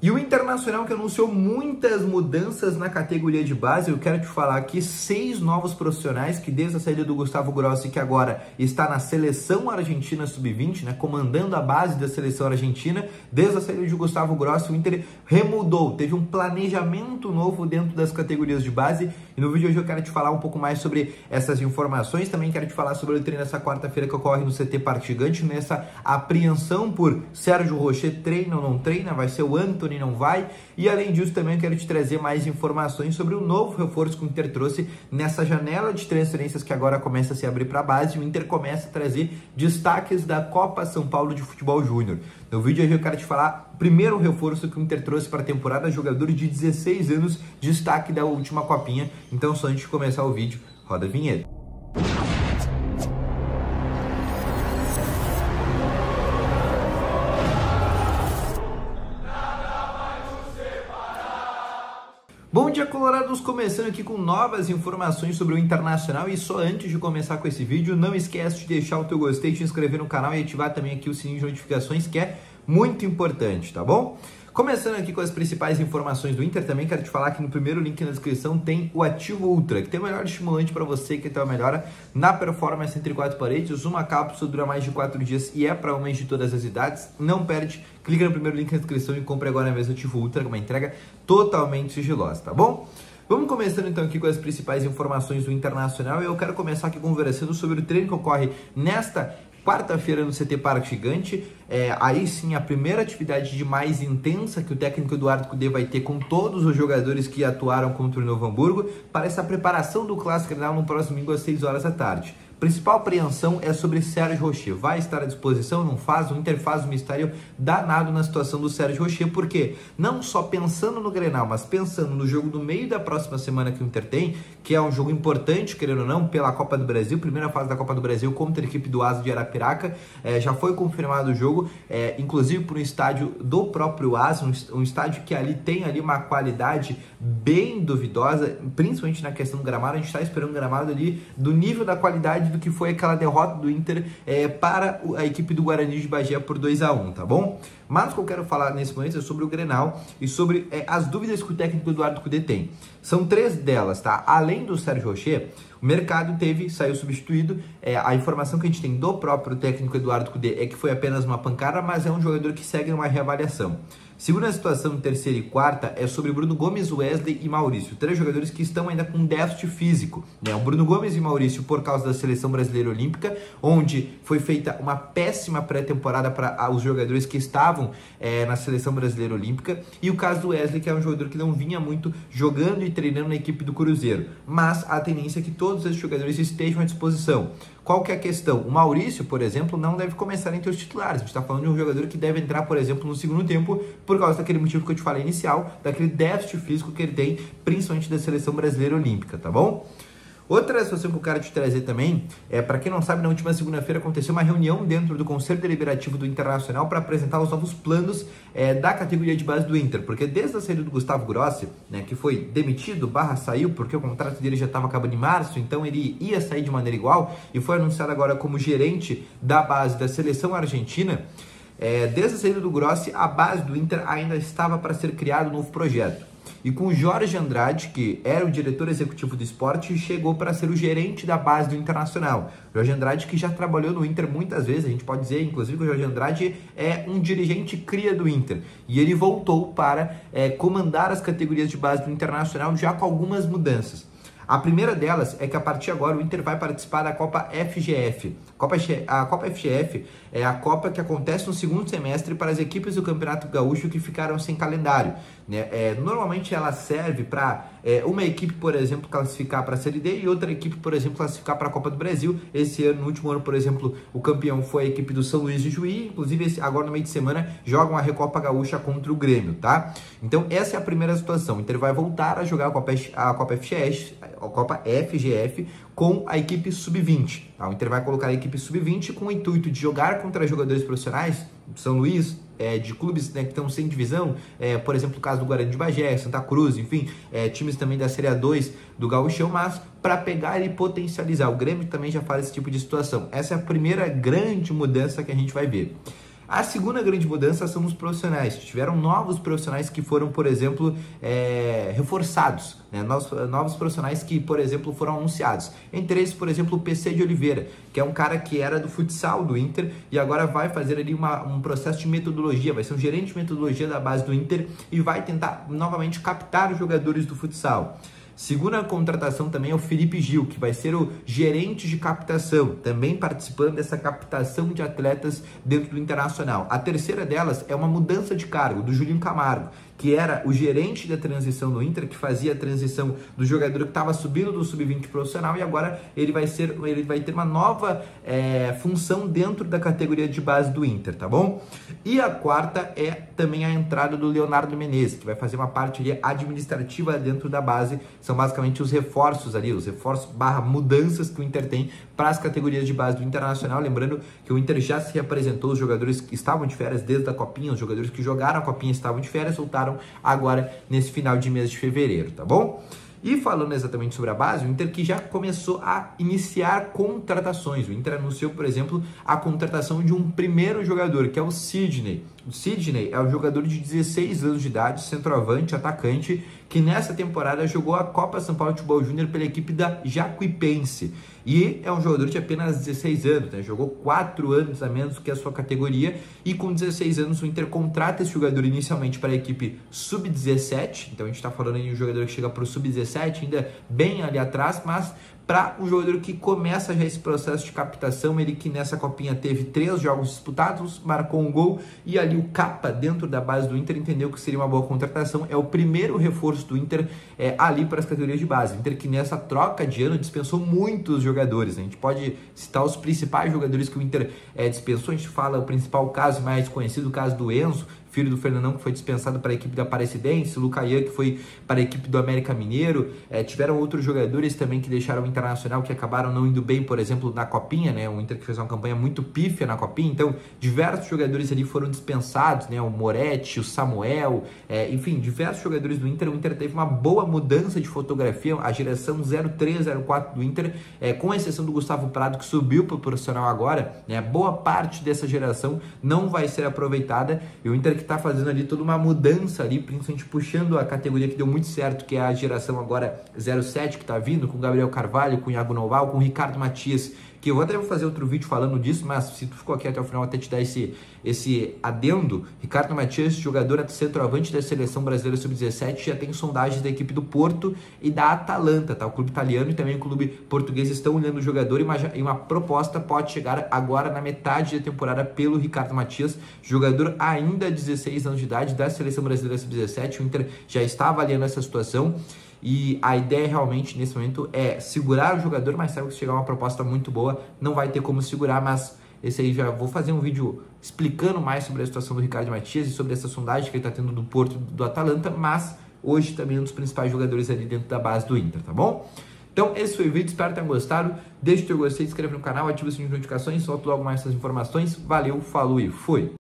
E o Internacional, que anunciou muitas mudanças na categoria de base, eu quero te falar aqui 6 novos profissionais que desde a saída do Gustavo Grossi, que agora está na seleção argentina sub-20, né, comandando a base da seleção argentina, desde a saída de Gustavo Grossi, o Inter remudou, teve um planejamento novo dentro das categorias de base, e no vídeo de hoje eu quero te falar um pouco mais sobre essas informações, também quero te falar sobre o treino nessa quarta-feira que ocorre no CT Parque Gigante, nessa apreensão por Sérgio Rocher, treina ou não treina, vai ser o Antony, não vai, e além disso também eu quero te trazer mais informações sobre o novo reforço que o Inter trouxe nessa janela de transferências que agora começa a se abrir para a base, e o Inter começa a trazer destaques da Copa São Paulo de Futebol Júnior. No vídeo aí eu quero te falar o primeiro reforço que o Inter trouxe para a temporada, jogador de 16 anos, destaque da última copinha. Então só antes de começar o vídeo, roda a vinheta. Bom dia, colorados, começando aqui com novas informações sobre o Internacional, e só antes de começar com esse vídeo, não esquece de deixar o teu gostei, te inscrever no canal e ativar também aqui o sininho de notificações, que é muito importante, tá bom? Começando aqui com as principais informações do Inter, também quero te falar que no primeiro link na descrição tem o Ativo Ultra, que tem o melhor estimulante para você que tem uma melhora na performance entre 4 paredes. Uma cápsula dura mais de 4 dias e é para homens de todas as idades. Não perde, clica no primeiro link na descrição e compre agora mesmo o Ativo Ultra, com uma entrega totalmente sigilosa, tá bom? Vamos começando então aqui com as principais informações do Internacional, e eu quero começar aqui conversando sobre o treino que ocorre nesta quarta-feira no CT Parque Gigante. Aí sim a primeira atividade de mais intensa que o técnico Eduardo Cudê vai ter com todos os jogadores que atuaram contra o Novo Hamburgo para essa preparação do Clássico Grenal no próximo domingo às 6 horas da tarde. Principal apreensão é sobre Sérgio Rocher. Vai estar à disposição? Não faz? O Inter faz um mistério danado na situação do Sérgio Rocher, porque não só pensando no Grenal, mas pensando no jogo do meio da próxima semana que o Inter tem, que é um jogo importante, querendo ou não, pela Copa do Brasil, primeira fase da Copa do Brasil contra a equipe do Asa de Arapiraca. Já foi confirmado o jogo, inclusive por um estádio do próprio Asa, um estádio que ali tem ali uma qualidade bem duvidosa, principalmente na questão do gramado. A gente está esperando um gramado ali do nível da qualidade do que foi aquela derrota do Inter para a equipe do Guarani de Bagé por 2-1, tá bom? Mas o que eu quero falar nesse momento é sobre o Grenal e sobre as dúvidas que o técnico Eduardo Cudê tem. São 3 delas, tá? Além do Sérgio Rocher, o mercado saiu substituído. A informação que a gente tem do próprio técnico Eduardo Cudê é que foi apenas uma pancada, mas é um jogador que segue numa reavaliação. Segunda situação, terceira e quarta, é sobre Bruno Gomes, Wesley e Maurício. 3 jogadores que estão ainda com déficit físico, né? O Bruno Gomes e Maurício por causa da Seleção Brasileira Olímpica, onde foi feita uma péssima pré-temporada para os jogadores que estavam na Seleção Brasileira Olímpica. E o caso do Wesley, que é um jogador que não vinha muito jogando e treinando na equipe do Cruzeiro. Mas a tendência é que todos esses jogadores estejam à disposição. Qual que é a questão? O Maurício, por exemplo, não deve começar entre os titulares. A gente está falando de um jogador que deve entrar, por exemplo, no segundo tempo, por causa daquele motivo que eu te falei inicial, daquele déficit físico que ele tem, principalmente da Seleção Brasileira Olímpica, tá bom? Outra situação que eu quero te trazer também, para quem não sabe, na última segunda-feira aconteceu uma reunião dentro do Conselho Deliberativo do Internacional para apresentar os novos planos da categoria de base do Inter, porque desde a saída do Gustavo Grossi, né, que foi demitido, saiu, porque o contrato dele já estava acabando em março, então ele ia sair de maneira igual, e foi anunciado agora como gerente da base da seleção argentina. Desde a saída do Grossi, a base do Inter ainda estava para ser criado um novo projeto. E com o Jorge Andrade, que era o diretor executivo do esporte, chegou para ser o gerente da base do Internacional. Jorge Andrade, que já trabalhou no Inter muitas vezes, a gente pode dizer, inclusive, que o Jorge Andrade é um dirigente cria do Inter. E ele voltou para comandar as categorias de base do Internacional, já com algumas mudanças. A primeira delas é que a partir de agora o Inter vai participar da Copa FGF. A Copa FGF é a Copa que acontece no segundo semestre para as equipes do Campeonato Gaúcho que ficaram sem calendário, né? Normalmente ela serve para uma equipe, por exemplo, classificar para a Série D e outra equipe, por exemplo, classificar para a Copa do Brasil. Esse ano, no último ano, por exemplo, o campeão foi a equipe do São Luís de Juí. Inclusive, agora no meio de semana, jogam a Recopa Gaúcha contra o Grêmio, tá? Então, essa é a primeira situação. O Inter vai voltar a jogar a Copa FGF com a equipe sub-20. Tá? O Inter vai colocar a equipe sub-20 com o intuito de jogar contra jogadores profissionais, São Luís, de clubes, né, que estão sem divisão, por exemplo, o caso do Guarani de Bagé, Santa Cruz, enfim, times também da Série A2 do Gauchão, mas para pegar e potencializar. O Grêmio também já faz esse tipo de situação. Essa é a primeira grande mudança que a gente vai ver. A segunda grande mudança são os profissionais. Tiveram novos profissionais que foram, por exemplo, reforçados, né? Novos profissionais que, por exemplo, foram anunciados. Entre eles, por exemplo, o PC de Oliveira, que é um cara que era do futsal do Inter e agora vai fazer ali um processo de metodologia, vai ser um gerente de metodologia da base do Inter e vai tentar novamente captar os jogadores do futsal. Segunda contratação também é o Felipe Gil, que vai ser o gerente de captação, também participando dessa captação de atletas dentro do Internacional. A terceira delas é uma mudança de cargo do Julinho Camargo, que era o gerente da transição do Inter, que fazia a transição do jogador que estava subindo do sub-20 profissional e agora ele vai ter uma nova função dentro da categoria de base do Inter, tá bom? E a quarta é também a entrada do Leonardo Menezes, que vai fazer uma parte ali administrativa dentro da base. São basicamente os reforços ali, os reforços / mudanças que o Inter tem para as categorias de base do Internacional. Lembrando que o Inter já se representou, os jogadores que estavam de férias desde a Copinha, os jogadores que jogaram a Copinha estavam de férias, voltaram agora nesse final de mês de fevereiro, tá bom? E falando exatamente sobre a base, o Inter que já começou a iniciar contratações. O Inter anunciou, por exemplo, a contratação de um primeiro jogador, que é o Sidney. O Sidney é um jogador de 16 anos de idade, centroavante, atacante, que nessa temporada jogou a Copa São Paulo Futebol Júnior pela equipe da Jacuipense. E é um jogador de apenas 16 anos, né? Jogou 4 anos a menos que a sua categoria e com 16 anos o Inter contrata esse jogador inicialmente para a equipe sub-17. Então a gente está falando aí de um jogador que chega para o sub-17, ainda bem ali atrás, mas para um jogador que começa já esse processo de captação, ele que nessa copinha teve 3 jogos disputados, marcou um gol e ali o Capa dentro da base do Inter entendeu que seria uma boa contratação, é o primeiro reforço do Inter ali para as categorias de base. O Inter que nessa troca de ano dispensou muitos jogadores, a gente pode citar os principais jogadores que o Inter dispensou, a gente fala o principal caso mais conhecido, o caso do Enzo, filho do Fernandão, que foi dispensado para a equipe da Aparecidense, o Lucaian, que foi para a equipe do América Mineiro. Tiveram outros jogadores também que deixaram o Internacional, que acabaram não indo bem, por exemplo, na Copinha, né? O Inter que fez uma campanha muito pífia na Copinha, então diversos jogadores ali foram dispensados, né? O Moretti, o Samuel, enfim, diversos jogadores do Inter. O Inter teve uma boa mudança de fotografia, a geração 03-04 do Inter, com exceção do Gustavo Prado, que subiu para o profissional agora, né? Boa parte dessa geração não vai ser aproveitada e o Inter que está fazendo ali toda uma mudança ali, principalmente puxando a categoria que deu muito certo, que é a geração agora 07 que está vindo, com o Gabriel Carvalho, com o Iago Noval, com o Ricardo Matias, que eu até vou fazer outro vídeo falando disso, mas se tu ficou aqui até o final, até te dar esse adendo. Ricardo Matias, jogador centroavante da Seleção Brasileira Sub-17, já tem sondagens da equipe do Porto e da Atalanta, tá? O clube italiano e também o clube português estão olhando o jogador e uma proposta pode chegar agora na metade da temporada pelo Ricardo Matias, jogador ainda 16 anos de idade da Seleção Brasileira Sub-17. O Inter já está avaliando essa situação. E a ideia realmente nesse momento é segurar o jogador, mas sabe que se chegar uma proposta muito boa, não vai ter como segurar, mas esse aí já vou fazer um vídeo explicando mais sobre a situação do Ricardo Matias e sobre essa sondagem que ele está tendo do Porto e do Atalanta, mas hoje também é um dos principais jogadores ali dentro da base do Inter, tá bom? Então esse foi o vídeo, espero que tenham gostado, deixa o teu gostei, se inscreve no canal, ativa o sininho de notificações, solto logo mais essas informações, valeu, falou e fui!